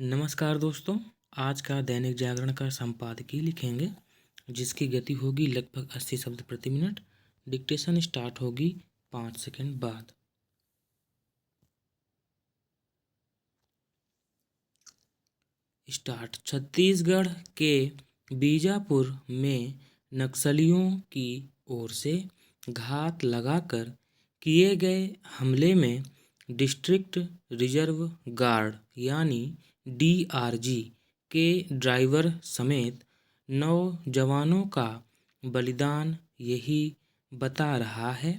नमस्कार दोस्तों। आज का दैनिक जागरण का संपादकीय लिखेंगे जिसकी गति होगी लगभग 80 शब्द प्रति मिनट। डिक्टेशन स्टार्ट होगी 5 सेकंड बाद। स्टार्ट। छत्तीसगढ़ के बीजापुर में नक्सलियों की ओर से घात लगाकर किए गए हमले में डिस्ट्रिक्ट रिजर्व गार्ड यानी डीआरजी के ड्राइवर समेत 9 जवानों का बलिदान यही बता रहा है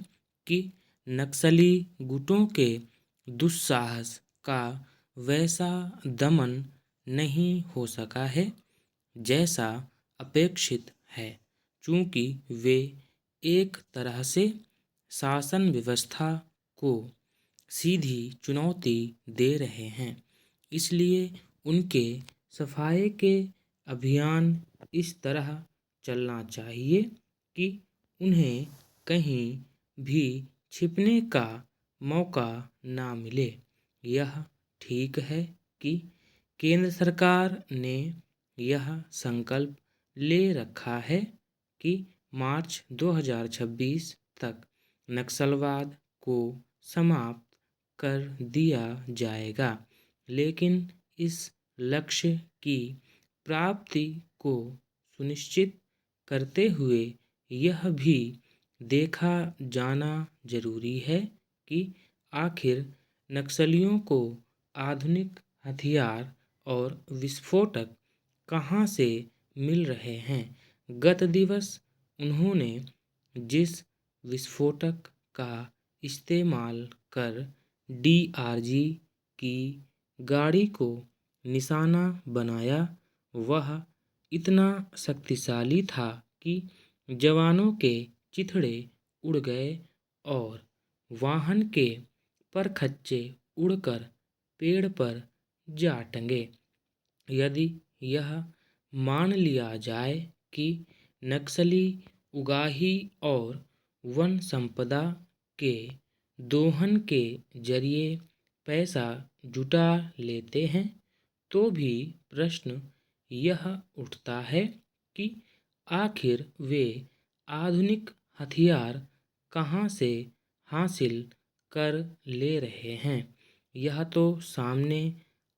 कि नक्सली गुटों के दुस्साहस का वैसा दमन नहीं हो सका है जैसा अपेक्षित है, चूँकि वे एक तरह से शासन व्यवस्था को सीधी चुनौती दे रहे हैं। इसलिए उनके सफाये के अभियान इस तरह चलना चाहिए कि उन्हें कहीं भी छिपने का मौका ना मिले। यह ठीक है कि केंद्र सरकार ने यह संकल्प ले रखा है कि मार्च 2026 तक नक्सलवाद को समाप्त कर दिया जाएगा, लेकिन इस लक्ष्य की प्राप्ति को सुनिश्चित करते हुए यह भी देखा जाना जरूरी है कि आखिर नक्सलियों को आधुनिक हथियार और विस्फोटक कहाँ से मिल रहे हैं। गत दिवस उन्होंने जिस विस्फोटक का इस्तेमाल कर डीआरजी की गाड़ी को निशाना बनाया, वह इतना शक्तिशाली था कि जवानों के चिथड़े उड़ गए और वाहन के परखच्चे उड़कर पेड़ पर जा टंगे। यदि यह मान लिया जाए कि नक्सली उगाही और वन संपदा के दोहन के जरिए पैसा जुटा लेते हैं, तो भी प्रश्न यह उठता है कि आखिर वे आधुनिक हथियार कहाँ से हासिल कर ले रहे हैं। यह तो सामने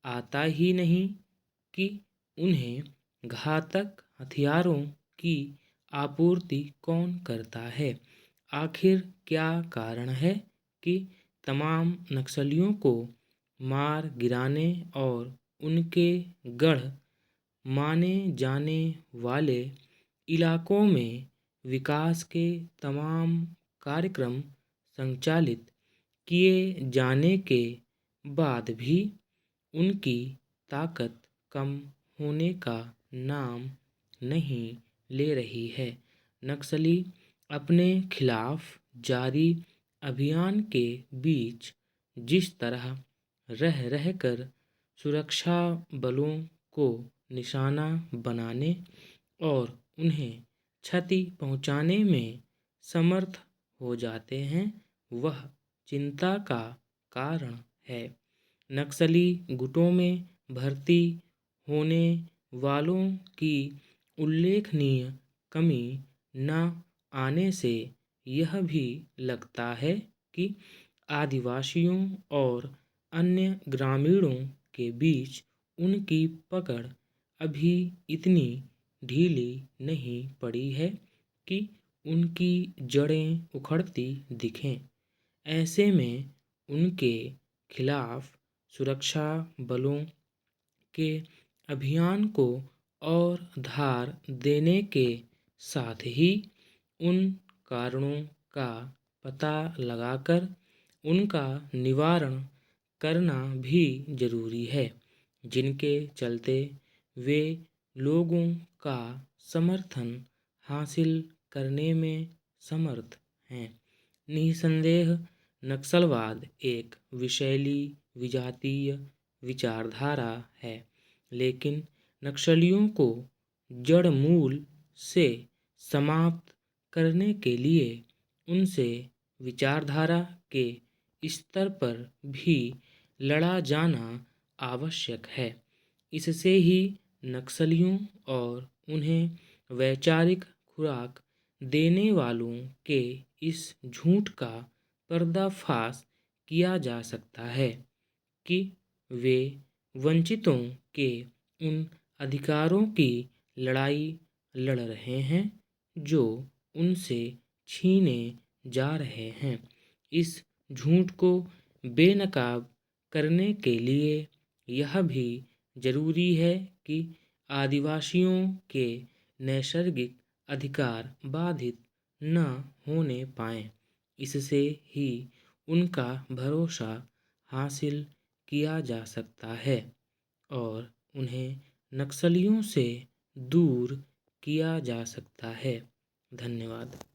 आता ही नहीं कि उन्हें घातक हथियारों की आपूर्ति कौन करता है। आखिर क्या कारण है कि तमाम नक्सलियों को मार गिराने और उनके गढ़ माने जाने वाले इलाकों में विकास के तमाम कार्यक्रम संचालित किए जाने के बाद भी उनकी ताकत कम होने का नाम नहीं ले रही है। नक्सली अपने खिलाफ जारी अभियान के बीच जिस तरह रह रहकर सुरक्षा बलों को निशाना बनाने और उन्हें क्षति पहुंचाने में समर्थ हो जाते हैं, वह चिंता का कारण है। नक्सली गुटों में भर्ती होने वालों की उल्लेखनीय कमी न आने से यह भी लगता है कि आदिवासियों और अन्य ग्रामीणों के बीच उनकी पकड़ अभी इतनी ढीली नहीं पड़ी है कि उनकी जड़ें उखड़ती दिखें। ऐसे में उनके खिलाफ सुरक्षा बलों के अभियान को और धार देने के साथ ही उन कारणों का पता लगाकर उनका निवारण करना भी जरूरी है, जिनके चलते वे लोगों का समर्थन हासिल करने में समर्थ हैं। निसंदेह नक्सलवाद एक विषैली विजातीय विचारधारा है, लेकिन नक्सलियों को जड़ मूल से समाप्त करने के लिए उनसे विचारधारा के स्तर पर भी लड़ा जाना आवश्यक है। इससे ही नक्सलियों और उन्हें वैचारिक खुराक देने वालों के इस झूठ का पर्दाफाश किया जा सकता है कि वे वंचितों के उन अधिकारों की लड़ाई लड़ रहे हैं जो उनसे छीने जा रहे हैं। इस झूठ को बेनकाब करने के लिए यह भी जरूरी है कि आदिवासियों के नैसर्गिक अधिकार बाधित न होने पाएं। इससे ही उनका भरोसा हासिल किया जा सकता है और उन्हें नक्सलियों से दूर किया जा सकता है। धन्यवाद।